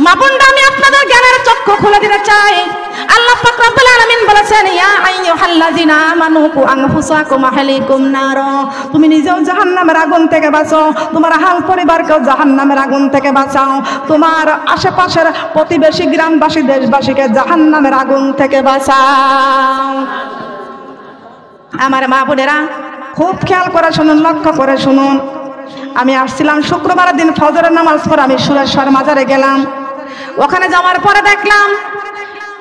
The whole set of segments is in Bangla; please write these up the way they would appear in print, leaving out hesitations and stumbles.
মা বোনরা, আমি আপনাদের জ্ঞানের চক্ষু খুলে দিতে চাই। আল্লাহ পাক রব্বুল আলামিন বলেছেন, ইয়া আইয়ুহাল্লাযিনা আমানু কু আনফুসাকুম ওয়া আহলিকুম নার। তুমি নিজেও জাহান্নামের আগুন থেকে বাঁচো, তোমার আহল পরিবারকেও জাহান্নামের আগুন থেকে বাঁচাও, তোমার আশেপাশের প্রতিবেশী গ্রামবাসী দেশবাসীকে জাহান্নামের আগুন থেকে বাঁচাও। আমার মা বোনেরা, খুব খেয়াল করে শুনুন, লক্ষ্য করে শুনুন। আমি আসছিলাম শুক্রবার দিন ফজরের নামাজ পড়ে আমি সুরেশ্বর মাজারে গেলাম। ওখানে যাওয়ার পরে দেখলাম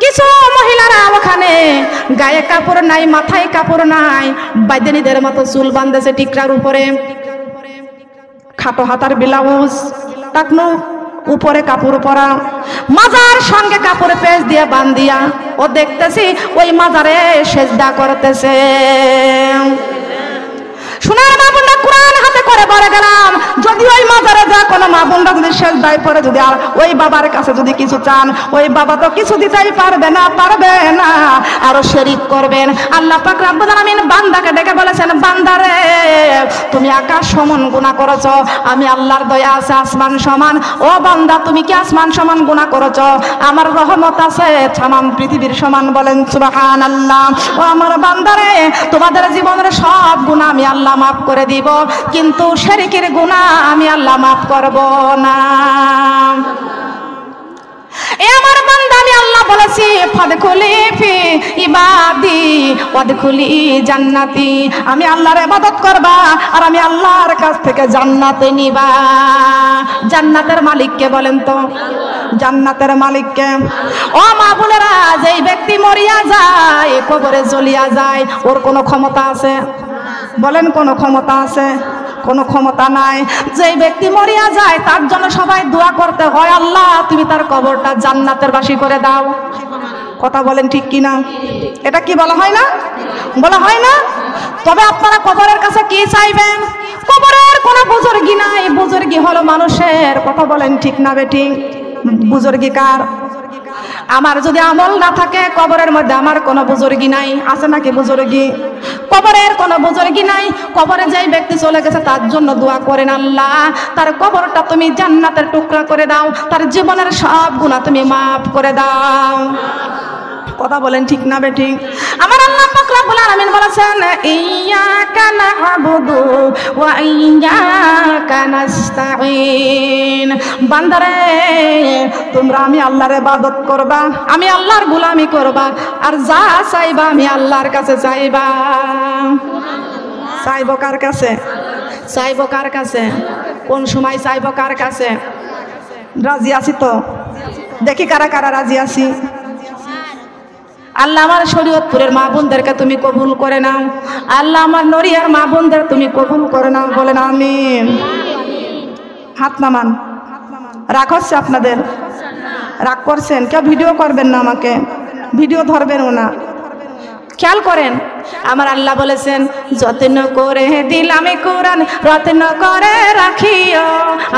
কিছু মহিলারা ওখানে গায়ে কাপড় নাই, মাথায় কাপড় নাই, বাইদেনীদের মতো চুল বাঁধেছে টিকরার উপরে, খাটো হাতার ব্লাউজ, টাকনু উপরে কাপড় পরা, মাজার সঙ্গে কাপড় পেঁচ দিয়ে বান্ধিয়া ও দেখতেছি ওই মাজারে সেজদা করতেছে। শোনার মা বোনরা, কোরআন হাতে করে বলে গেলাম, যদি ওই মাজারে যা কোনো মা বোনরা যদি সেজদায় পড়ে যদি আর ওই বাবার কাছে যদি কিছু চান, ওই বাবা তো কিছু দিতেই পারবে না, আরো শিরক করবেন। আল্লাহ পাক রব্বুল আলামিন বান্দাকে ডেকে বলেছেন, বান্দারে তুমি আকাশ সমান গুনাহ করেছো, আমি আল্লাহর দয়া আছে আসমান সমান। ও বান্দা, তুমি কি আসমান সমান গুনাহ করেছো? আমার রহমত আছে তামাম পৃথিবীর সমান। বলেন সুবহানাল্লাহ। ও আমার বান্দারে, তোমাদের জীবনের সব গুনাহ আমি আল্লাহ মাফ করে দিব, কিন্তু শিরকের গুনাহ আমি আল্লাহ মাফ করব না। এ আমার বান্দা, আমি আল্লাহ বলেছি, ফাদখুলি ফি ইবাদি ওয়াদখুলি জান্নাতি। আমি আল্লাহর ইবাদত করবা আর আমি আল্লাহর কাছ থেকে জান্নাতে নিবা। জান্নাতের মালিককে বলেন তো? জান্নাতের মালিককে। ও মা বোনেরা, যেই ব্যক্তি মরিয়া যায়, কবরে জ্বলিয়া যায়, ওর কোনো ক্ষমতা আছে? বলেন, কোনো ক্ষমতা আছে? কোনো ক্ষমতা নাই। যেই ব্যক্তি মরিয়া যায় তার জন্য সবাই দোয়া করতে হয়, আল্লাহ তুমি তার কবরটা জান্নাতের বাসী করে দাও। কথা বলেন ঠিক কিনা? এটা কি বলা হয় না? বলা হয় না? তবে আপনারা কবরের কাছে কি চাইবেন? কবরের কোনো বুজুর্গি নাই, বুজুর্গি হলো মানুষের। কথা বলেন ঠিক না বেঠিক? বুজুর্গি কার? আমার যদি আমল না থাকে, কবরের মধ্যে আমার কোনো বুজুর্গি নাই। আছে নাকি বুজুর্গি? কবরের কোনো বুজুর্গি নাই। কবরে যেই ব্যক্তি চলে গেছে তার জন্য দোয়া করেন, আল্লাহ তার কবরটা তুমি জান্নাতের টুকরা করে দাও, তার জীবনের সব গুনাহ তুমি মাফ করে দাও। কথা বলেন ঠিক না বেঠিক? আমার আল্লাহ পাক রব্বুল আলামিন বলেছেন, ইয়্যাকা না'বুদু ওয়া ইয়্যাকা নাস্তাঈন। বান্দারে, তোমরা আমি আল্লাহর ইবাদত করবা, আমি আল্লাহর গোলামি করবা, আর যা চাইবা আমি আল্লাহর কাছে চাইবা। চাইবো কার কাছে? চাইবো কার কাছে? কোন সময় চাইবো কার কাছে? রাজি আছি তো? দেখি কারা কারা রাজি আছি। আল্লাহ আমার শরীয়তপুরের মা বোনদেরকে তুমি কবুল করে নাও। আল্লাহ আমার নড়িয়ার মা বোনদের তুমি কবুল করে নাও। বলেন আমিন। হাত নামান। রাগ হচ্ছে আপনাদের? রাগ করছেন? কেউ ভিডিও করবেন না, আমাকে ভিডিও ধরবেনও না। খেয়াল করেন, আমার আল্লাহ বলেছেন, যত্ন করে দিলাম কোরআন রত্ন করে রাখিও,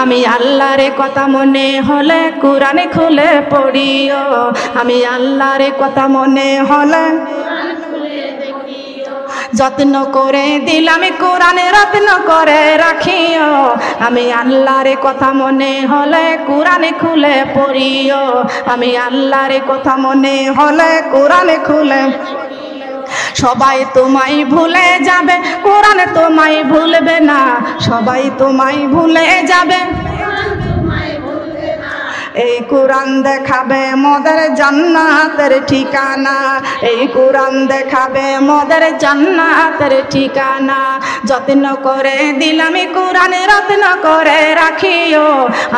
আমি আল্লাহর কথা মনে হলে কোরআন খুলে পড়িও, আমি আল্লাহর কথা মনে হলে যত্ন করে দিলাম কোরআন রত্ন করে রাখিও, আমি আল্লাহর কথা মনে হলে কোরআন খুলে পড়িও, আমি আল্লাহর কথা মনে হলে কোরআন খুলে। সবাই তোমায় ভুলে যাবে, কোরআন তোমায় ভুলবে না, সবাই তোমায় ভুলে যাবে, এই কোরআন দেখাবে মোদের জান্নাতের ঠিকানা, এই কোরআন দেখাবে মোদের জান্নাতের ঠিকানা, যত্ন করে দিলাম কোরআন রত্ন করে রাখিও,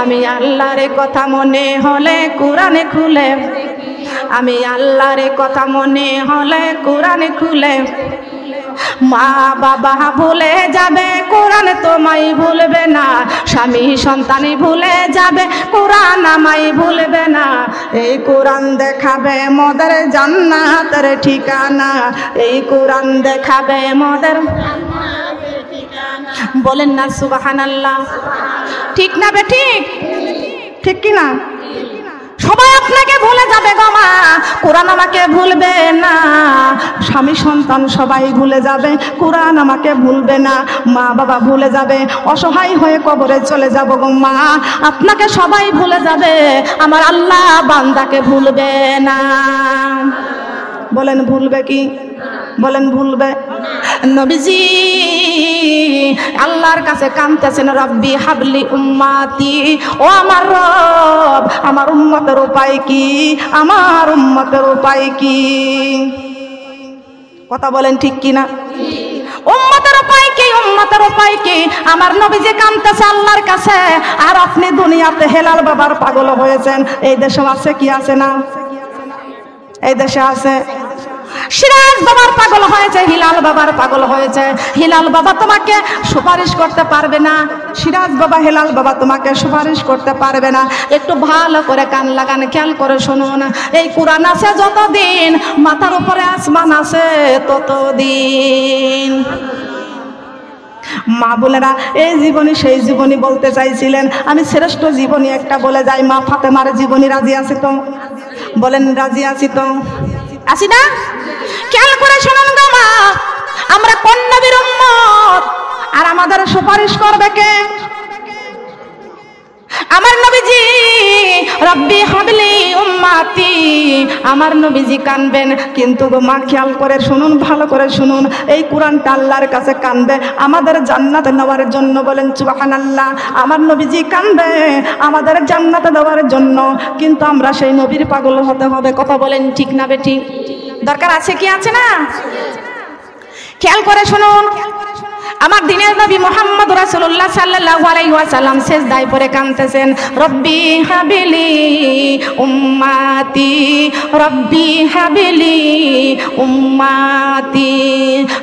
আমি আল্লাহর কথা মনে হলে কোরআন খুলে, আমি আল্লাহর কথা মনে হলে কোরআন খুলে। মা বাবা ভুলে যাবে, কোরআন তোমায় ভুলবে না, স্বামী সন্তানই ভুলে যাবে, কোরআন আমায় ভুলবে না, এই কোরআন দেখাবে মোদের জান্নাতের ঠিকানা, এই কোরআন দেখাবে মোদের। বলেন না সুবহানাল্লাহ? ঠিক না বেঠিক? ঠিক কিনা? সবাই আপনাকে ভুলে যাবে গো মা, কোরআন আমাকে ভুলবে না। স্বামী সন্তান সবাই ভুলে যাবে, কোরআন আমাকে ভুলবে না। মা বাবা ভুলে যাবে, অসহায় হয়ে কবরে চলে যাব গো মা, আপনাকে সবাই ভুলে যাবে, আমার আল্লাহ বান্দাকে ভুলবে না। বলেন ভুলবে কি? বলেন ভুলবে? নবীজি আল্লাহর কাছে কাঁদতেছেন, রব্বি হাবলি উম্মতি, ও আমার রব আমার উম্মতের উপায় কি, আমার উম্মতের উপায় কি? কথা বলেন ঠিক কি না? উম্মতের উপায় কি, উম্মতের উপায় কি? আমার নবীজি কাঁদতেছে আল্লাহর কাছে, আর আপনি দুনিয়াতে হেলাল বাবার পাগল হয়েছেন। এই দেশে আছে কি আছে না? এই দেশে আছে। সিরাজ বাবার পাগল হয়েছে, হিলাল বাবার পাগল হয়েছে। হিলাল বাবা তোমাকে সুপারিশ করতে পারবে না, সিরাজ বাবা হিলাল বাবা তোমাকে সুপারিশ করতে পারবে না। একটু ভালো করে কান লাগান, খেয়াল করে শুনুন। এই কোরআন আছে যতদিন, মাথার উপরে আসমান আছে ততদিন। মা বোনেরা এই জীবনী সেই জীবনী বলতে চাইছিলেন, আমি শ্রেষ্ঠ জীবনী একটা বলে যাই। মা ফাতেমার জীবনী রাজি আছি তো? বলেন রাজি আছি তো? আছি না? খেয়াল করে শুনুন গো মা, আমরা কোন নবীর উম্মত আর আমাদের সুপারিশ করবে কে? আমার নবীজি রব্বি হাবলি উম্মতি, আমার নবীজি কানবেন। কিন্তু গো মা খেয়াল করে শুনুন, ভালো করে শুনুন, এই কোরআনটা আল্লাহর কাছে কানবে আমাদের জান্নাতে নেওয়ার জন্য। বলেন সুবহানাল্লাহ। আমার নবীজি কানবে আমাদের জান্নাতে দেওয়ার জন্য, কিন্তু আমরা সেই নবীর পাগল হতে হবে। কথা বলেন ঠিক না বেঠিক? দরকার আছে কি আছে না? খেয়াল করে শুনুন, আমার দিনের নবী মুহাম্মদ রাসূলুল্লাহ সাল্লাল্লাহু আলাইহি ওয়াসাল্লাম সিজদায় পড়ে কাঁদতেছেন, রব্বি হাবিলি উম্মতি, রব্বি হাবিলি উম্মতি।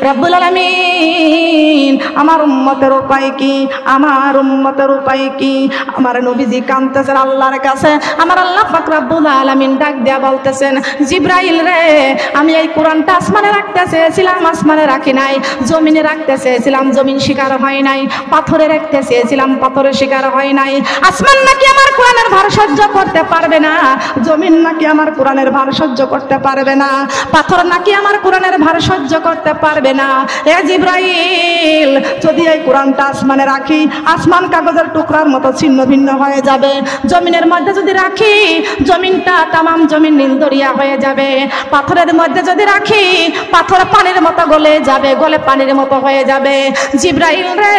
রব্বুল আলামিন আমার উম্মতের উপায় কি, আমার উম্মতের উপায় কি? আমার নবীজি কাঁদতেছেন আল্লাহর কাছে। আমার আল্লাহ পাক রব্বুল আলামিন ডাক দেয়া বলতেছেন, জিবরাইল রে, আমি এই কোরআনটা আসমানে রাখতে চেয়েছিলাম, আসমানে রাখি নাই। জমিনে রাখতে চেয়েছিলাম, জমিন শিকার হয় নাই। পাথরে রাখতে চেয়েছিলাম, পাথরে শিকার হয় নাই। আসমান নাকি আমার কোরআনের ভার সহ্য করতে পারবে না, জমিন নাকি আমার কোরআনের ভার সহ্য করতে পারবে না, পাথর নাকি আমার কোরআনের ভার সহ্য করতে পারবে না। এ জিবরাইল, যদি এই কোরআনটা আসমানে রাখি, আসমান কাগজের টুকরার মতো ছিন্ন ভিন্ন হয়ে যাবে। জমিনের মধ্যে যদি রাখি, জমিনটা তামাম জমিন নীলদরিয়া হয়ে যাবে। পাথরের মধ্যে যদি রাখি, পাথর পানির মতো গলে যাবে, গলে পানির মতো হয়ে যাবে। জিবরাইল রে,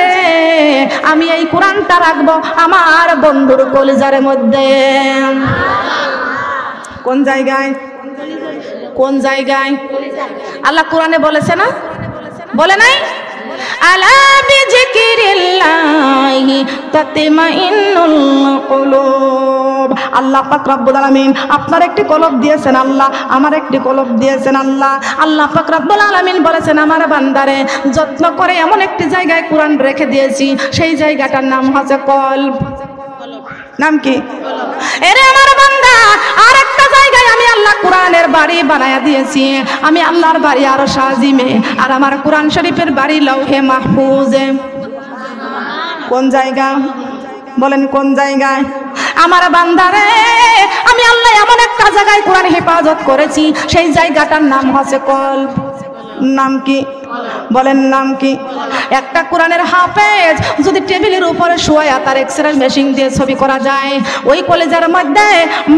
আমি এই কোরআনটা রাখবো আমার বন্ধুর কলিজার মধ্যে। কোন জায়গায়? কোন জায়গায়? আল্লাহ কোরআনে বলেছে না? বলে নাই? আলা বিযিকিরিল্লাহি তাতমাইন্নুল কুলুব। আল্লাহ পাক রব্বুল আলামিন আপনার একটি কলব দিয়েছেন, আল্লাহ আমার একটি কলব দিয়েছেন। আল্লাহ আল্লাহ পাক রব্বুল আলামিন বলেছেন, আমার বান্দারে যত্ন করে এমন একটি জায়গায় কোরআন রেখে দিয়েছি, সেই জায়গাটার নাম হচ্ছে কলব। নাম কি? এরে আমার বান্দা, আর একটা জায়গায় আমি আল্লাহ কোরআনের বাড়ি বানায়া দিয়েছি। আমি আল্লাহর বাড়ি আরশ আজিমে, আর আমার কোরআন শরীফের বাড়ি লৌহে মাহফুজে। কোন জায়গা? বলেন কোন জায়গায়? আমার বান্দারে, আমি আল্লাহ এমন একটা জায়গায় কোরআন হেফাজত করেছি, সেই জায়গাটার নাম হচ্ছে কলব। নাম কি? বলেন নাম কি? একটা কোরআনের হাফেজ যদি টেবিলের উপরে শুয়ে তার এক্সরে মেশিন দিয়ে ছবি করা যায়, ওই কলেজার মধ্যে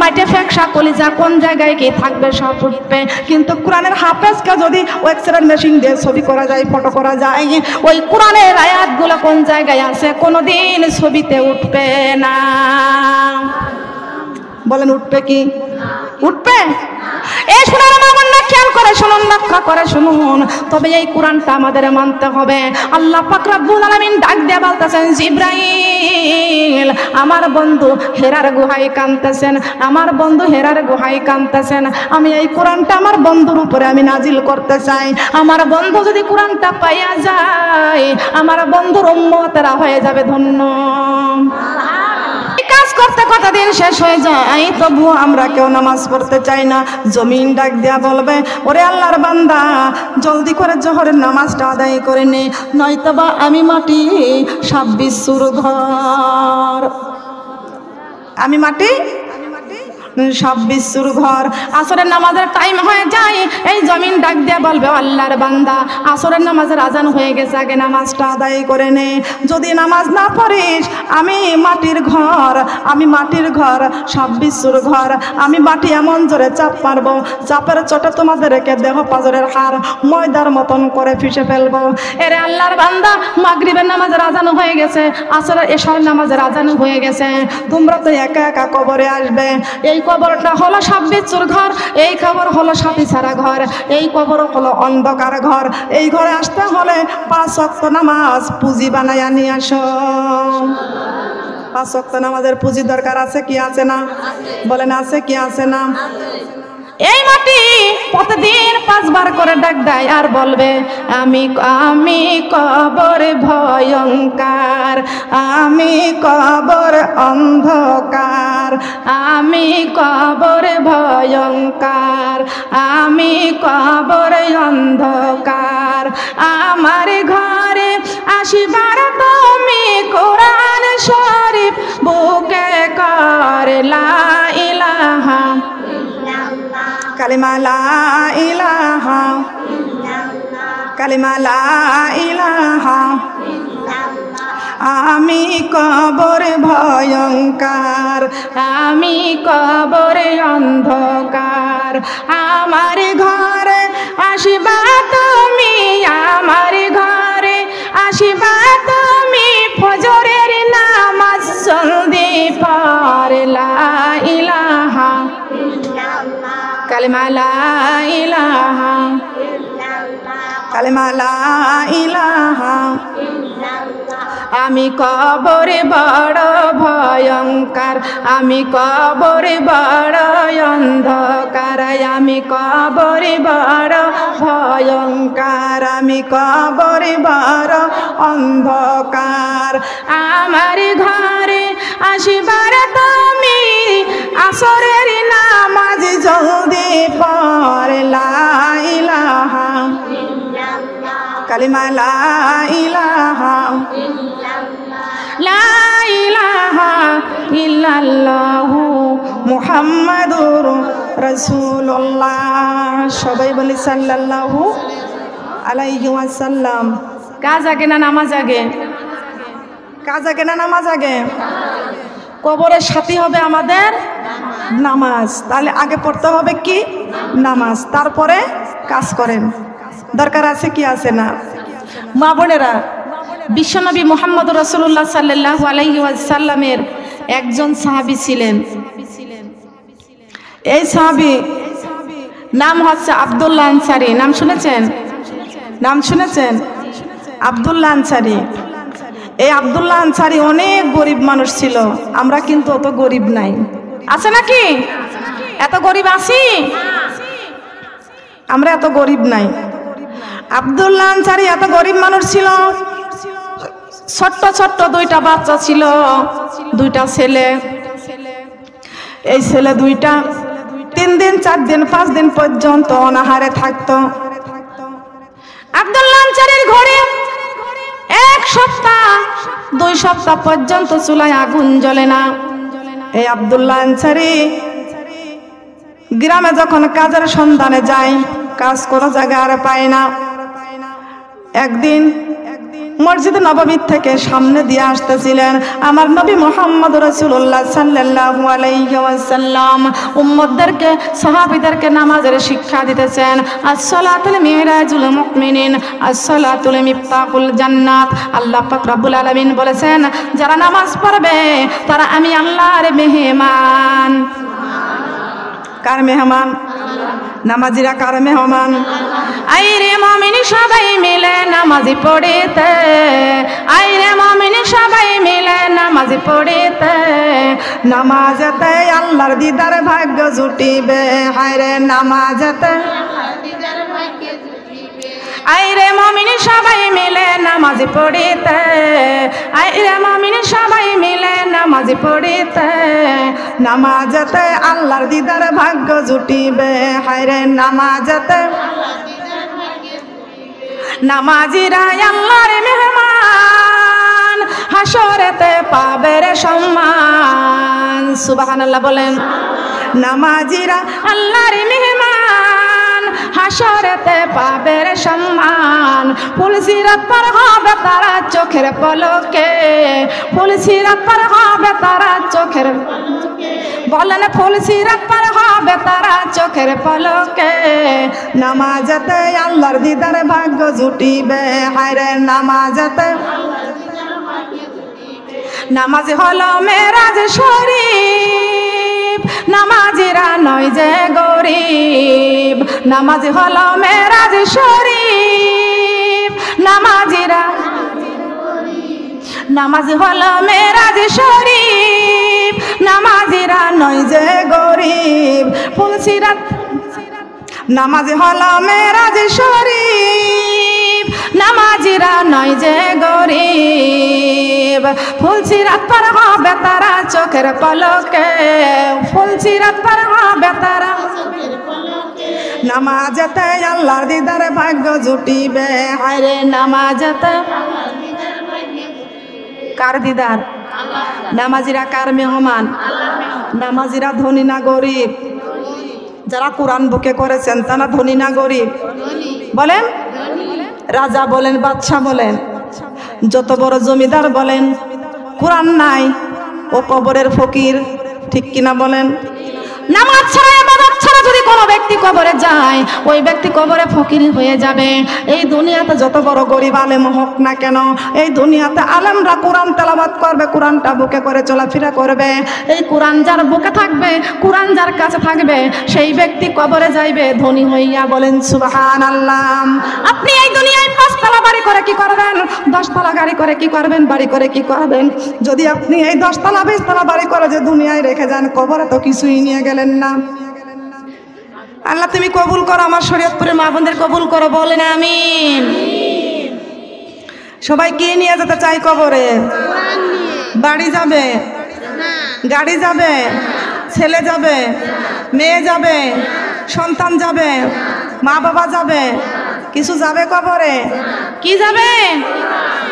মাটি ফেকসা কলিজা কোন জায়গায় কি থাকবে সব উঠবে। কিন্তু কোরআনের হাফেজকে যদি এক্সরে মেশিন দিয়ে ছবি করা যায়, ফটো করা যায়, ওই কোরআনের আয়াতগুলো কোন জায়গায় আছে কোনোদিন ছবিতে উঠবে না। বলেন উঠবে কি? উঠবে? এই শোনার মা বোন, খেয়াল করে শুনুন, লক্ষ্য করে শুনুন, তবে এই কোরআনটা আমাদের মানতে হবে। আল্লাহ পাক রব্বুল আলামিন ডাক দিয়ে বলতেছেন, জিবরাইল আমার বন্ধু হেরার গুহায় কাঁদতেছেন, আমার বন্ধু হেরার গুহায় কাঁদতেছেন। আমি এই কোরআনটা আমার বন্ধুর উপরে আমি নাজিল করতে চাই। আমার বন্ধু যদি কোরআনটা পাইয়া যায়, আমার বন্ধুর উম্মতেরা হয়ে যাবে ধন্য। কাজ করতে কতদিন শেষ হয়ে যায়, তবু আমরা কেউ নামাজ পড়তে চাই না। জমিন ডাক দেয়া বলবে, ওরে আল্লাহর বান্দা, জলদি করে জোহরের নামাজটা আদায় করে নে, নয়তোবা আমি মাটি 26 ঘর। আমি মাটি সব বিশ্বর ঘর। আসরের নামাজের টাইম হয়ে যায়, এই জমিন ডাক দিয়ে বলবে আল্লাহর বান্দা আসরের নামাজের আজান হয়ে গেছে, আগে নামাজটা আদায় করে নে। যদি নামাজ না পড়িস আমি মাটির ঘর, আমি মাটির ঘর, সব বিশ্বর ঘর, আমি মাটি এমন জোরে চাপ মারবো, চাপের চোটে তোমাদেরকে দেহ পাজরের হার ময়দার মতন করে ফিসে ফেলবো। এরে আল্লাহর বান্দা মাগরিবের নামাজের আজান হয়ে গেছে, আসরের এশার নামাজের আজান হয়ে গেছে, তোমরা তো একা একা কবরে আসবে। এই কবরটা হলো সব বিচ্ছুর ঘর, এই কবর হলো সাথী ছাড়া ঘর, এই কবর হলো অন্ধকার ঘর। এই ঘরে আসতে হলে 5 ওয়াক্ত নামাজ পুঁজি বানায়া নিয়ে আসো। 5 ওয়াক্ত নামাজের পুঁজি দরকার আছে কি আছে না? বলেন আছে কি আছে না? এই মাটি প্রতিদিন 5 বার করে ডাক দেয় আর বলবে আমি আমি কবর ভয়ঙ্কর, আমি কবর অন্ধকার, আমি কবর ভয়ঙ্কর, আমি কবর অন্ধকার। আমার ঘরে আসিবার তুমি কোরআন শরীফ বুকে কর লা ইলাহা কালিমা লা ইলাহা, কালিমা লা ইলাহা। আমি কবর ভয়ঙ্কর, আমি কবর অন্ধকার। আমার ঘরে আসিবা তুমি, আমার ঘরে আসিবা তুমি, ফজরের নামাজ জলদি পড় লা ইলাহা কালিমা লা ইলাহা, কালিমা লা ইলাহা। আমি কবর বড় ভয়ঙ্কর, আমি কবর বড় অন্ধকার, আমি কবর বড় ভয়ঙ্কর, আমি কবর বড় অন্ধকার। আমার ঘরে আসিবার তুমি আসরের নামাজ জলদি পড় লা ইলাহা কালিমা লা ইলাহা, লা ইলাহা ইল্লাল্লাহু মুহাম্মাদুর রাসূলুল্লাহ। সবাই বলি সাল্লাল্লাহু আলাইহি ওয়াসাল্লাম। কাজ আগে না নামাজ আগে? কাজ আগে না নামাজ আগে? কবরের সাথী হবে আমাদের নামাজ, তাহলে আগে পড়তে হবে কি? নামাজ, তারপরে কাজ করেন। দরকার আছে কি আছে না? মা বোনেরা, বিশ্বনবী মুহাম্মদ রাসূলুল্লাহ সাল্লাল্লাহু আলাইহি ওয়াসাল্লামের একজন সাহাবী ছিলেন। এই সাহাবী নাম হচ্ছে আব্দুল্লাহ আনসারী। নাম শুনেছেন? নাম শুনেছেন? আব্দুল্লাহ আনসারী। এই আব্দুল্লাহ আনসারী অনেক গরিব মানুষ ছিল, আমরা কিন্তু অত গরিব নাই। আছে নাকি? এত গরিব আছি? আমরা এত গরিব নাই। আব্দুল্লাহ আনসারী এত গরিব মানুষ ছিল, ছোট্ট ছোট্ট 2টা বাচ্চা ছিল, 2টা ছেলে। এই ছেলে 2টা 3 দিন 4 দিন 5 দিন পর্যন্ত অনাহারে থাকতো। আব্দুল্লাহ আনসারীর ঘরে 1 সপ্তাহ 2 সপ্তাহ পর্যন্ত চুলায় আগুন জ্বলে না। এই আব্দুল্লাহ আনসারী গ্রামে যখন কাজের সন্ধানে যায়, কাজ কোনো জায়গা আর পায় না। একদিন মসজিদ নববীর থেকে সামনে দিয়ে আসতেছিলেন আমার নবী মুহাম্মদ রাসূলুল্লাহ সাল্লাল্লাহু আলাইহি ওয়াসাল্লাম। উম্মতদেরকে, সাহাবীদেরকে নামাজের শিক্ষা দিতেছেন। আসসালাতুল মিরাজুল মুমিনিন, আসসালাতুল মিফতাহুল জান্নাত। আল্লাহ পাক রব্বুল আলামিন বলেছেন, যারা নামাজ পড়বে তারা আমি আল্লাহর মেহমান। কার মেহমান? নামাজিরা কার মেহমান? আইরে মুমিন সবাই মিলে নামাজি পড়িতে, আইরে মুমিন সবাই মিলে নামাজি পড়িতে, নামাজেতে আল্লাহর দিদার ভাগ্য জুটিবে। হায়রে নামাজেতে আইরে মুমিন সবাই মিলে নামাজি পড়িতে, আইরে মুমিন সবাই মিলে নামাজি পড়িতে, নামাজেতে আল্লাহর দিদার ভাগ্য জুটিবে। হায়রে নামাজেতে নামাজিরা আল্লাহর মেহমান, হাসরেতে পাবে রে সম্মান। সুবহানাল্লাহ বলেন। নামাজিরা আল্লাহর মেহমান, হাসরেতে পাবে রে সম্মান। ফুলসিরাত পার হবে তারা চোখের পলকে, ফুলসিরাত পার হবে তারা চোখের, বলেন ফুলসিরাত পার হবে তারা চোখের পলকে। নামাজেতে আল্লাহর দিদারে ভাগ্য জুটিবে, হায়রে নামাজেতে। নামাজ হলো মেরাজ শরীফ, নামাজিরা নয় যে গরিব। নামাজ হলো মেরাজ শরীফ, নামাজিরা, নামাজ হলো মেরাজ শরীফ, নামাজিরা নয় যে গরিব। ফুলসিরাত, নামাজ হলো মেরাজ শরীফ, নামাজিরা নয় যে গরিব। ফুলসিরাত পার হবে তারা চোখের পলকে, ফুলসিরাত পার হবে তারা। নামাজেতে আল্লাহর দিদারে ভাগ্য জুটিবে, হায়রে নামাজেতে। কার দিদার? নামাজিরা কার মেহমান? নামাজিরা ধনী না গরিব? যারা কোরআন বুকে করেছেন তারা ধনী না গরিব? বলেন, রাজা বলেন, বাদশা বলেন, যত বড় জমিদার বলেন, কোরআন নাই ও কবরের ফকির, ঠিক কিনা বলেন? নামাজ ছাড়া, ইবাদত ছাড়া যদি কোনো ব্যক্তি কবরে যায়, ওই ব্যক্তি কবরে ফকির হয়ে যাবে। এই দুনিয়াতে যত বড় গরিব আলেম হোক না কেন, এই দুনিয়াতে আলেমরা কোরআন তেলাওয়াত করবে, কোরআনটা বুকে করে চলাফেরা করবে। এই কোরআন যার বুকে থাকবে, কোরআন যার কাছে থাকবে, সেই ব্যক্তি কবরে যাইবে ধনী হইয়া। বলেন সুবহানাল্লাহ। আপনি এই দুনিয়ায় 5 তলা বাড়ি করে কি করবেন? 10 তলা গাড়ি করে কি করবেন? বাড়ি করে কি করবেন? যদি আপনি এই 10 তলা 20 তলা বাড়ি করে যে দুনিয়ায় রেখে যান, কবরে তো কিছুই নিয়ে গেলেন না। আল্লাহ তুমি কবুল করো, আমার শরীয়তপুরের মা বোনদের কবুল করো, বলেন আমিন। সবাই কি নিয়ে যেতে চাই কবরে? বাড়ি যাবে, গাড়ি যাবে, ছেলে যাবে, মেয়ে যাবে, সন্তান যাবে, মা বাবা যাবে, কিছু যাবে কবরে? কি যাবে?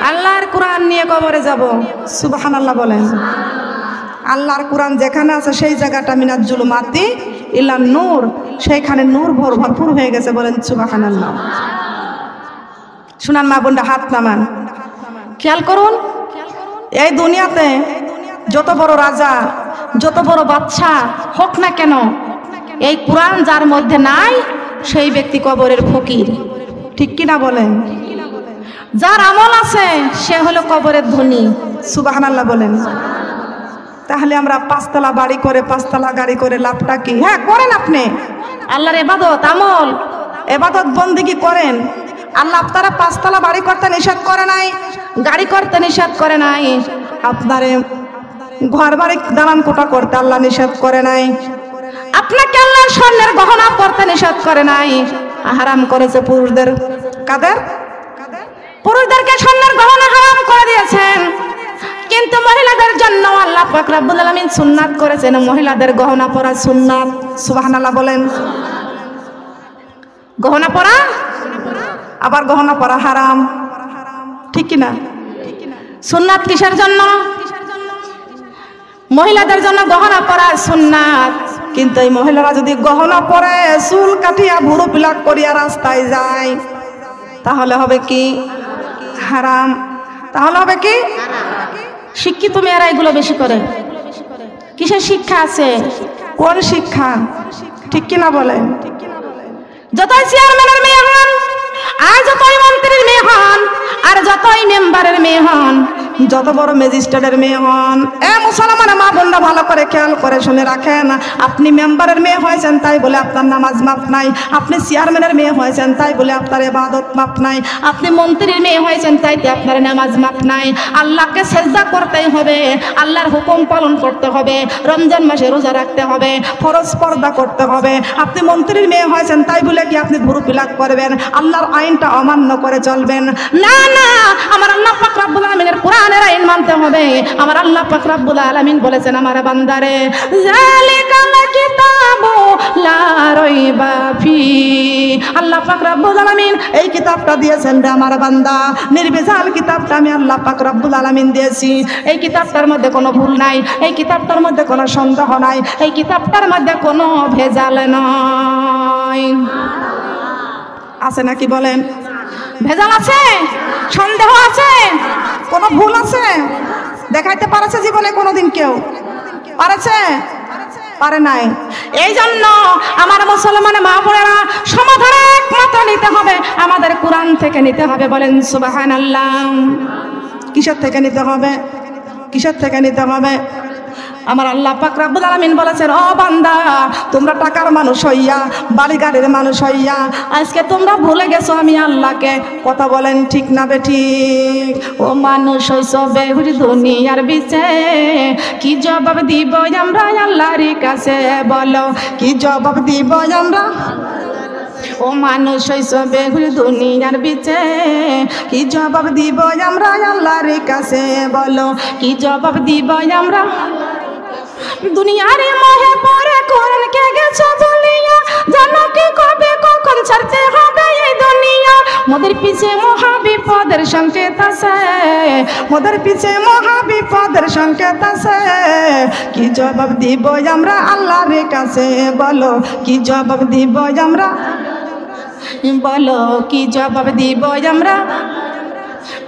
আল্লাহর কোরআন নিয়ে কবরে যাব। সুবহানাল্লাহ বলেন। আল্লাহর কোরআন যেখানে আছে সেই জায়গাটা মিনাজ জুলুমাতি ইলান নূর, সেইখানে নূর ভরপুর হয়ে গেছে। বলেন সুবহানাল্লাহ। শুনান মা বোনরা, হাত নামান, খেয়াল করুন। এই দুনিয়াতে যত বড় রাজা, যত বড় বাদশা হোক না কেন, এই কোরআন যার মধ্যে নাই, সেই ব্যক্তি কবরের ফকির, ঠিক কিনা বলেন? যার আমল আছে সে হলো কবরের ধনী। সুবহানাল্লাহ বলেন। তাহলে আমরা 5 তলা বাড়ি করে 5 তলা গাড়ি করে লাভটা কি? হ্যাঁ করেন, আপনি আল্লাহর ইবাদত, আমল, ইবাদত বন্দেগী করেন। আল্লাহ আপনারা 5 তলা বাড়ি করতে নিষেধ করে নাই, গাড়ি করতে নিষেধ করে নাই, আপনারে ঘর বাড়ি দালান কোঠা করতে আল্লাহ নিষেধ করে নাই, আপনাকে আল্লাহ স্বর্ণের গহনা পরতে নিষেধ করে নাই। হারাম করেছে পুরুষদের। কাদের? পুরুষদেরকে স্বর্ণের গহনা হারাম করে দিয়েছেন, কিন্তু মহিলাদের জন্য আল্লাহ পাক রব্বুল আলামিন সুন্নাত করেছেন, মহিলাদের গহনা পরা সুন্নাত। সুবহানাল্লাহ বলেন। গহনা পরা, আবার গহনা পরা হারাম, ঠিক কিনা? সুন্নাত কিসের জন্য? মহিলাদের জন্য গহনা পরা সুন্নাত, কিন্তু এই মহিলারা যদি গহনা পরে চুল কাটিয়া ভুরু পিলাক করিয়া রাস্তায় যায়, তাহলে হবে কি? হারাম। তাহলে হবে কি? শিক্ষিত মেয়েরা এগুলো বেশি করে। কিসের শিক্ষা আছে? কোন শিক্ষা? ঠিক কিনা বলেন? যতই চেয়ারম্যানের মেয়ে হন, আর যতই মন্ত্রীর মেয়ে হন, আর যতই মেম্বারের মেয়ে হন, যত বড় ম্যাজিস্ট্রেটের মেয়ে হন, মুসলমান মা বোনরা ভালো করে খেয়াল করে শুনে রাখেন। আপনি মেম্বারের মেয়ে হয়েছেন তাই বলে আপনার নামাজ মাপ নাই, আপনি চেয়ারম্যানের মেয়ে হয়েছেন তাই বলে আপনার ইবাদত মাপ নাই, আপনি মন্ত্রীর মেয়ে হয়েছেন তাই আপনার নামাজ মাপ নাই। আল্লাহকে সেজদা করতেই হবে, আল্লাহর হুকুম পালন করতে হবে, রমজান মাসে রোজা রাখতে হবে, ফরজ পর্দা করতে হবে। আপনি মন্ত্রীর মেয়ে হয়েছেন তাই বলে কি আপনি ভুরু পিলাক করবেন, আল্লাহর আইনটা অমান্য করে চলবেন? না না, আমার আল্লাহ পাক রব্বুল আলামিনের কোরআনের আইন মানতে হবে। আমার আল্লাহ পাক রব্বুল আলামিন বলেছেন, আমার বান্দারে, যালিকাল কিতাবু লা রাইবা ফি, আল্লাহ পাক রব্বুল আলামিন এই কিতাবটা দিয়েছেন রে আমার বান্দা, নির্ভেজাল কিতাবটা আমি আল্লাহ পাক রব্বুল আলামিন দিয়েছি। এই কিতাবটার মধ্যে কোনো ভুল নাই, এই কিতাবটার মধ্যে কোনো সন্দেহ নাই, এই কিতাবটার মধ্যে কোনো ভেজাল নয়। আছে নাকি বলেন? ভেজাল আছে, সন্দেহ আছে, কোনো ভুল আছে? দেখাইতে পারেছে জীবনে কোনোদিন কেউ? পারেছে? পারে নাই। এই জন্য আমার মুসলমান মা বোনেরা, সমাধান একমাত্র নিতে হবে আমাদের কোরআন থেকে নিতে হবে। বলেন সুবহানাল্লাহ। কিসের থেকে নিতে হবে? কিসের থেকে নিতে হবে? আমার আল্লাহ পাক রব্বুল আলামিন বলেছেন, ও বান্দা, তোমরা টাকার মানুষ হইয়া, বাড়ি গাড়ির মানুষ হইয়া আজকে তোমরা ভুলে গেছো আমি আল্লাহকে। কথা বলেন ঠিক না বেঠিক? ও মানুষ হইছ বেহুরি দুনিয়ার বিচে, কি জবাব দিব আমরা আল্লাহর কাছে? বলো কি জবাব দিব আমরা? ও মানুষ হইছ বেহুরি দুনিয়ার বিচে, কি জবাব দিব আমরা আল্লাহর কাছে? বলো কি জবাব দিব আমরা? দুনিয়ার মোহে পরে কোরআনকে গেছো বলিয়া, জানো কি কবে কখন ছাড়তে হবে এই দুনিয়া? মোদের পিছে মহা বিপদের সংকেত আছে, মোদের পিছে মহা বিপদের সংকেত আছে। কি জবাব দিব আমরা আল্লাহর কাছে? বলো কি জবাব দিব আমরা? বলো কি জবাব দিব আমরা?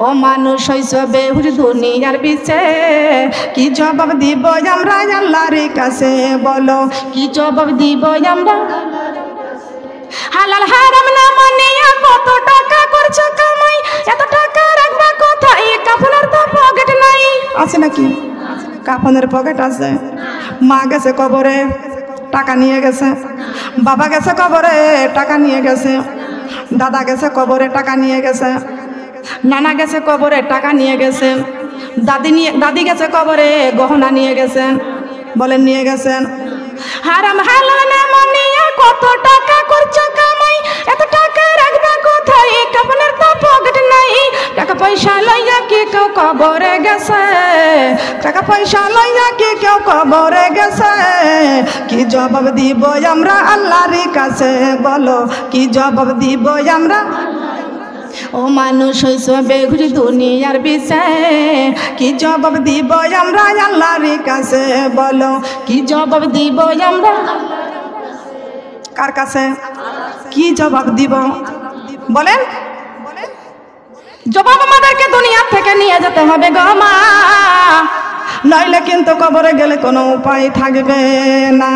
ও মানুষ হইছ বেহুর দুনিয়ার বিচে, কি জবাব দিব আমরা আল্লাহর কাছে? বলো কি জবাব দিব আমরা? হালাল হারাম না মানিয়া কত টাকা করছো কামাই, এত টাকা রাখবা কোথায়? কাফনের তো পকেট নাই। আছে নাকি? কাফনের পকেট আছে। মা গেছে কবরে, টাকা নিয়ে গেছে। বাবা গেছে কবরে, টাকা নিয়ে গেছে। দাদা গেছে কবরে, টাকা নিয়ে গেছে। নানা গেছে কবরে, টাকা নিয়ে গেছেন। দাদি গেছে কবরে, গহনা নিয়ে গেছেন। বলেন নিয়ে গেছেন। হারাম হালাল না মানিয়া কত টাকা করছো কামাই, এত টাকা রাখবা কোথায়? কাফনের তো পকেট নাই। টাকা পয়সা লইয়া কি কেউ কবরে গেছে? টাকা পয়সা লইয়া কি কেউ কবরে গেছে? কি জবাব দিব আমরা আল্লাহর কাছে? বলো কি জবাব দিব আমরা? ও মানুষ হইছ বেহুরি দুনিয়ার বিচে, কি জবাব দিব আমরা আল্লাহর কাছে? বলো কি জবাব দিব আমরা? কার কাছে? কি জবাব দিব? বলেন। জবাব আমাদেরকে দুনিয়া থেকে নিয়ে যেতে হবে গো মা, নইলে কিন্তু কবরে গেলে কোনো উপায় থাকবে না।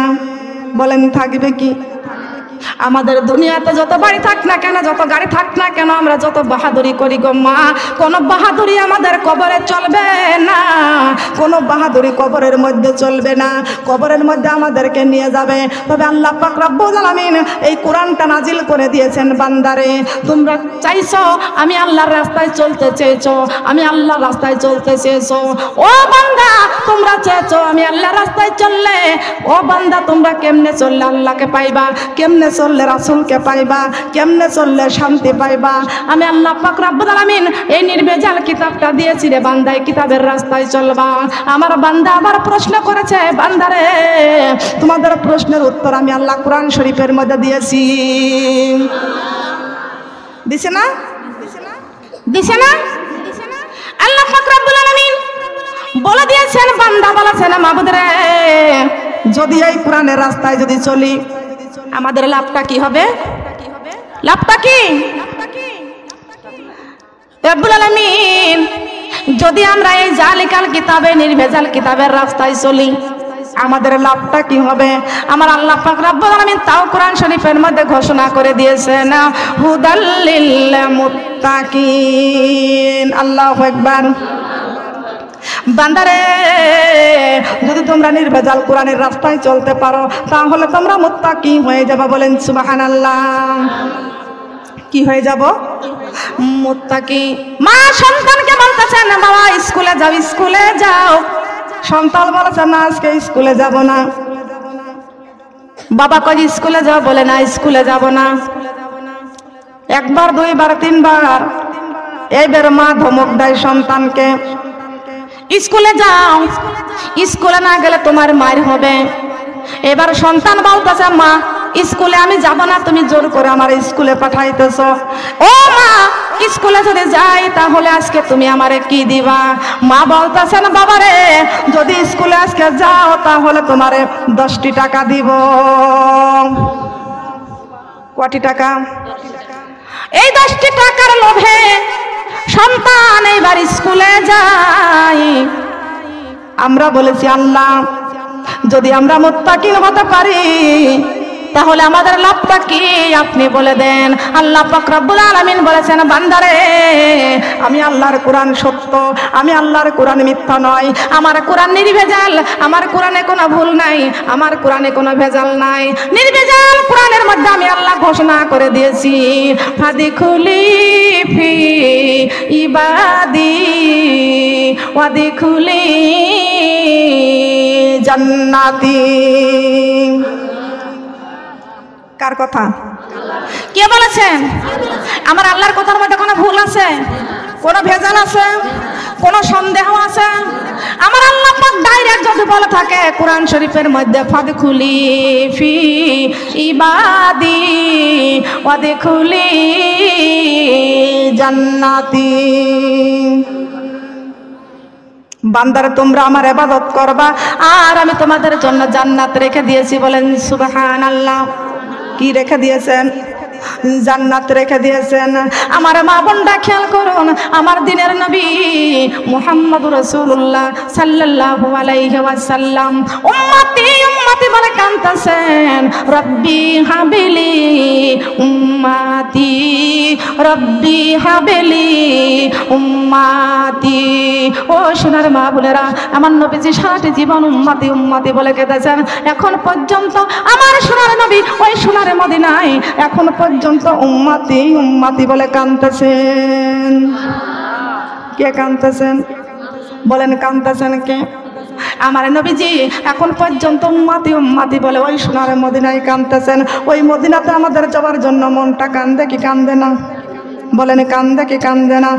বলেন থাকবে কি? আমাদের দুনিয়াতে যত বাড়ি থাক না কেন, যত গাড়ি থাক না কেন, আমরা যত বাহাদুরি করি গো মা, কোনো বাহাদুরি আমাদের কবরে চলবে না। কোনো বাহাদুরি কবরের মধ্যে চলবে না। কবরের মধ্যে আমাদেরকে নিয়ে যাবে। তবে আল্লাহ পাক রব্বুল আলামিন এই কোরআনটা নাজিল করে দিয়েছেন, বান্দারে তোমরা চাইছো আমি আল্লাহর রাস্তায় চলতে চেয়েছো, আমি আল্লাহর রাস্তায় চলতে চেয়েছো। ও বান্দা তোমরা চেয়েছো আমি আল্লাহর রাস্তায় চললে, ও বান্দা তোমরা কেমনে চললে আল্লাহকে পাইবা? কেমনে চললে রাসূলকে পাইবা? কেমনে চললে শান্তি পাইবা? আমি আল্লাহ পাক রব্বুল আলামিন এই নির্ভেজাল কিতাবটা দিয়েছি রে বান্দা, এই কিতাবের রাস্তায় চলবা। আমার বান্দা আবার প্রশ্ন করেছে, বান্দারে তোমাদের প্রশ্নের উত্তর আমি আল্লাহ কোরআন শরীফের মধ্যে দিয়েছি। দিছে না? দিছে না? আল্লাহ পাক রব্বুল আলামিন বলে দিয়েছেন, বান্দা বলেছেন মাবুদ রে, যদি এই কোরআনের রাস্তায় যদি চলি আমাদের লাভটা কি হবে? লাভটা কি? রব্বুল আলামিন যদি আমরা এই জালিকাল কিতাবে নির্ভেজাল কিতাবের রাস্তায় চলি আমাদের লাভটা কি হবে? আমার আল্লাহ পাক রব্বুল আলামিন তাও কোরআন শরীফের মধ্যে ঘোষণা করে দিয়েছেন, হুদাল লিল মুত্তাকিন। আল্লাহু আকবার। বান্দারে যদি তোমরা নির্ভেজাল কোরআনের রাস্তায় চলতে পারো তাহলে তোমরা মুত্তাকি হয়ে যাবে। বলেন সুবহানাল্লাহ। কি হয়ে যাব? মুত্তাকি। মা সন্তানকে বলতেছেন বাবা স্কুলে যাও, স্কুলে যাও। সন্তান বলেছে না আজকে স্কুলে যাব না। বাবা কয় স্কুলে যাও, বলে না স্কুলে যাব না। একবার দুইবার তিনবার, এইবার মা ধমক দেয় সন্তানকে, স্কুলে যাও, স্কুলে না গেলে তোমার মার হবে। এবার সন্তান বলতেছে মা স্কুলে আমি যাব না, তুমি জোর করে আমার স্কুলে পাঠাইতেছ। ও মা, স্কুলে যদি যাই তাহলে আজকে তুমি আমারে কি দিবা? মা বলতেছেন, বাবা রে, যদি স্কুলে আজকে যাও তাহলে তোমারে 10টি টাকা দিব। কয়টি টাকা? এই 10টি টাকার লোভে সন্তান এইবার স্কুলে যায়। আমরা বলেছি, আল্লাহ যদি আমরা মুত্তাকিন হতে পারি তাহলে আমাদের লাভটা কি আপনি বলে দেন। আল্লাহ পাক রব্বুল আলামিন বলেছেন, বান্দারে, আমি আল্লাহর কোরআন সত্য, আমি আল্লাহর কোরআন মিথ্যা নয়, আমার কোরআন নির্ভেজাল, আমার কোরআনে কোনো ভুল নাই, আমার কোরআনে কোনো ভেজাল নাই। নির্ভেজাল কোরআনের মধ্যে আমি আল্লাহ ঘোষণা করে দিয়েছি, ফাদিখুলি ফি ইবাদি ওয়াদিখুলি জান্নাতি। কার কথা? কে বলেছেন? আমার আল্লাহর কথার মধ্যে কোনো ভুল আছে? কোনো ভেজাল আছে? কোনো সন্দেহ আছে? আমার আল্লাহ পাক ডাইরেক্ট যদি বলে থাকে কোরআন শরীফের মধ্যে, ফাদখুলি ফি ইবাদি ওয়াদখুলি জান্নাতি, বান্দার তোমরা আমার ইবাদত করবা আর আমি তোমাদের জন্য জান্নাত রেখে দিয়েছি। বলেন সুবহানাল্লাহ। কি রেখে দিয়েছেন? জান্নাত রেখে দিয়েছেন। আমার মা বোনরা খেয়াল করুন, আমার দিনের নবী মুহাম্মদুর রাসূলুল্লাহ সাল্লাল্লাহু আলাইহি ওয়াসাল্লাম উম্মতি উম্মতি বলে কাঁদতেছেন, রব্বি হাবিলি উম্মতি, রব্বি হাবিলি উম্মতি। ও সোনার মা বোনেরা, আমার নবীজি সারাটি জীবন উম্মতি উম্মতি বলে কেঁদেছেন। এখন পর্যন্ত আমার সোনার নবী ওই সোনার মদিনায় এখন পর্যন্ত উম্মতি উম্মতি বলে কাঁদতেছেন। কে কাঁদতেছেন? বলেন, কাঁদতেছেন কে? আমার নবীজি এখন পর্যন্ত উম্মতি উম্মতি বলে ওই সোনার মদিনায় কাঁদতেছেন। ওই মদিনাতে আমাদের যাওয়ার জন্য মনটা কান্দে কি কান্দে না? বলেন, কান্দে কি কান্দে না?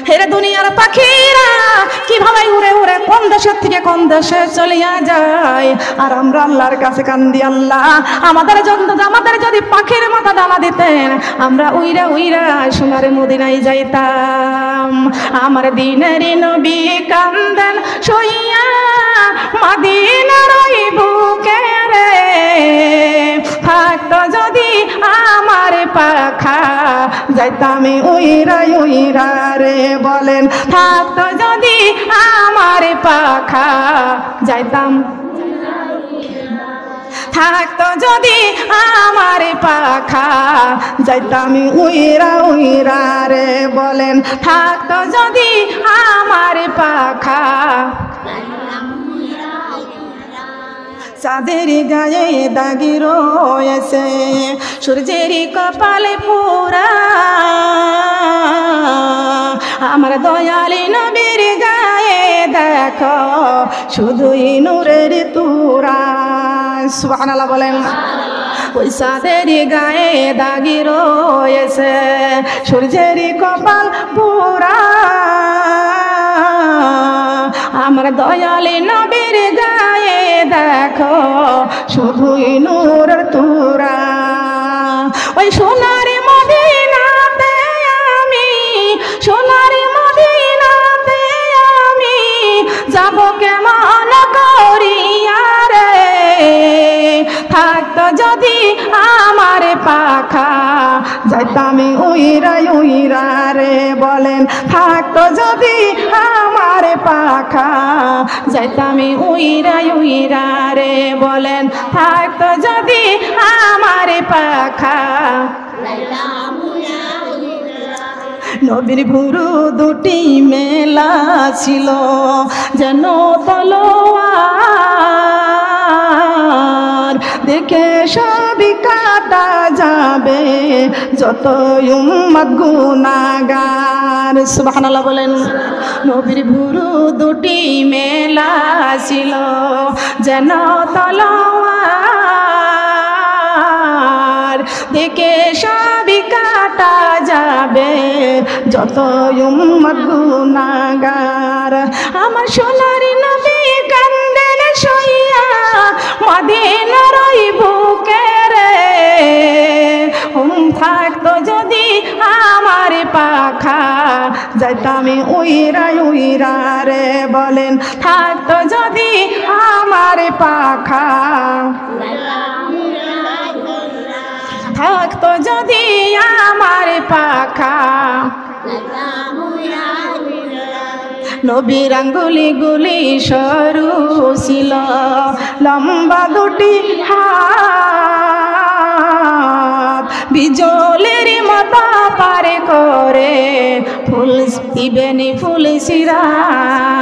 হেরে দুনিয়ার পাখিরা কিভাবে উড়ে উড়ে কোন দেশের থেকে কোন দেশে চলিয়া যায়, আর আমরা আল্লাহর কাছে কান্দি, আল্লাহ আমাদের যদি পাখির মাথা ডানা দিতেন আমরা উইরা উইরা সোনার মদিনায় যাইতাম। আমার দিনের নবী কান্দেন শুইয়া মদিনার ওই বুকে রে, থাকতো যদি আমার পাখা যাইতাম উইরা উইরা রে। বলেন, থাকতো যদি আমার পাখা যাইতাম, থাকতো যদি আমার পাখা যাইতাম উইরা উইরা রে। বলেন, থাকতো যদি আমার পাখা। চাঁদের গায়ে দাগি রয়েছে সূর্যের কপালে পুরা, আমার দয়ালি নবীর গায়ে দেখো শুধুই নূরের তুরা। সুবহানাল্লাহ বলেন। ওই চাঁদের গায়ে দাগি রয়েছে সূর্যের কপাল পুরা, আমার দয়ালি নবীর গায়ে দেখো শুধুই নূরের তুরা। ওই সোনার মদিনাতে আমি, সোনার মদিনাতে আমি যাব কেমন করিয়া রে, থাকতো যদি আমার পাখা যাইতাম উইরা উইরা রে। বলেন, থাকতো যদি আমার পাখা যাইতাম উইরা উইরা রে। বলেন, থাকতো যদি আমার পাখা। নবীর ভুরু দুটি মেলা ছিল যেন তলোয়ার, দেখে সবই কাটা যাবে যত উম্মত গুনাহগার। সুবহানাল্লাহ বলেন। নবীর ভুরু দুটি মেলা ছিল যেন তলোয়ার, দেখে সবই কাটা যাবে যত উম্মত গুনাহগার। আমার সোনার নবী কান্দেন শুইয়া মদিনার ওই বুকে রে, যাইতামি উইরা উইরা রে বলেন থাকতো যদি আমার পাখা থাকতো যদি আমার পাখা নবীর আঙ্গুলি গুলি সরু ছিল লম্বা দুটি হাত বিজলের মতো পারে করে ফুল ইবেনি ফুল সিরাত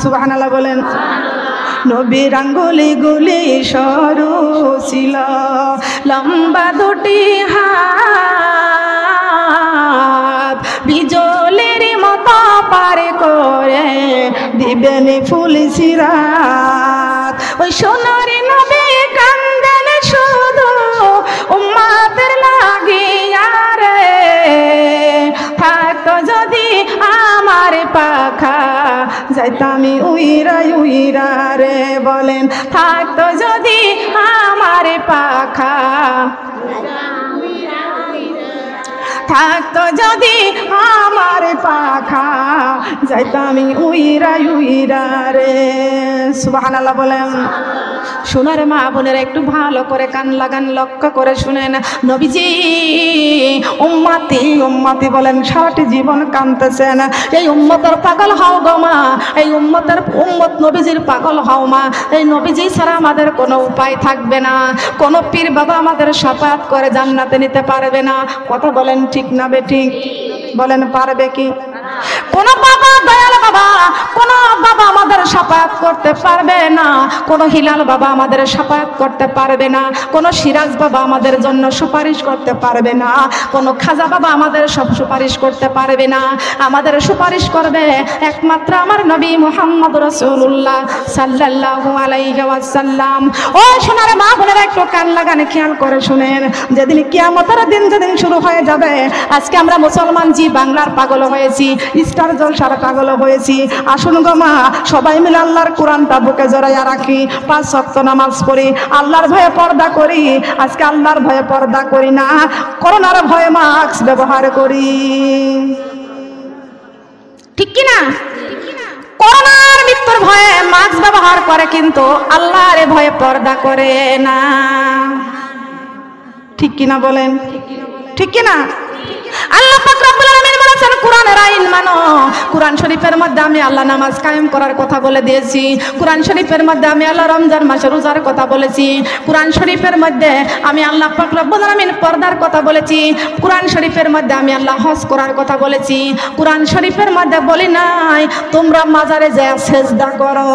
সুবহানাল্লাহ বলেন নবীর আঙ্গুলি গুলি সরু ছিল লম্বা দুটি হাত বিজলের মতো পারে করে দিবেন ফুল সিরাত ওই সোনার নবী কান্দেন শুধু উম্মতের লাগিয়া রে থাকতো যদি আমার পাখা যাইতামি উইরা উইরা রে বলেন থাকতো যদি আমার পাখা থাকতো যদি আমার পাখা যাইতামি উইরা উইরা রে সুবহানাল্লাহ বলেন সোনার মা বোনেরা একটু ভালো করে কান লাগান লক্ষ্য করে শুনেন নবীজি উম্মতি উম্মতি বলেন সারাটি জীবন কাঁদতেছেন এই উম্মতের পাগল হও গো মা এই উম্মত নবীজির পাগল হও মা এই নবীজি ছাড়া আমাদের কোনো উপায় থাকবে না কোনো পীর বাবা আমাদের শাফাআত করে জান্নাতে নিতে পারবে না কথা বলেন ঠিক না বেঠিক বলেন পারবে কি কোনো বাবা দয়াল বাবা কোনো বাবা আমাদের শাফাআত করতে পারবে না কোনো হিলাল বাবা আমাদের শাফাআত করতে পারবে না কোনো সিরাজ বাবা আমাদের জন্য সুপারিশ করতে পারবে না কোনো খাজা বাবা আমাদের সব সুপারিশ করতে পারবে না আমাদের সুপারিশ করবে একমাত্র আমার নবী মুহাম্মদ রাসূলুল্লাহ সাল্লাল্লাহু আলাইহি ওয়াসাল্লাম ও সোনার মা বোনেরা একটু কান লাগান খেয়াল করে শুনেন যেদিন কিয়ামতের দিন যেদিন শুরু হয়ে যাবে আজকে আমরা মুসলমান জি বাংলার পাগল হয়েছি স্টার জলসার পাগল হয়েছি আসুন গো মা সবাই মিলে আল্লাহর কোরআনটা বুকে জড়াইয়া রাখি 5 ওয়াক্ত নামাজ পড়ি আল্লাহর ভয়ে পর্দা করি আজকে আল্লাহর ভয়ে পর্দা করি না করোনার ভয়ে মাস্ক ব্যবহার করি ঠিক কি না করোনার মৃত্যুর ভয়ে মাস্ক ব্যবহার করে কিন্তু আল্লাহর ভয়ে পর্দা করে না ঠিক কি না বলেন ঠিক কি না আল্লাহ পাক রব্বুল আলামিন বলেছেন কোরআনের আইন মানো কোরআন শরীফের মধ্যে আমি আল্লাহ নামাজ কায়েম করার কথা বলে দিয়েছি কোরআন শরীফের মধ্যে আমি আল্লাহ রমজান মাসে রোজার কথা বলেছি কোরআন শরীফের মধ্যে আমি আল্লাহ পাক রব্বুল আলামিন পর্দার কথা বলেছি কোরআন শরীফের মধ্যে আমি আল্লাহ হজ করার কথা বলেছি কোরআন শরীফের মধ্যে বলি নাই তোমরা মাজারে যায় সিজদা করো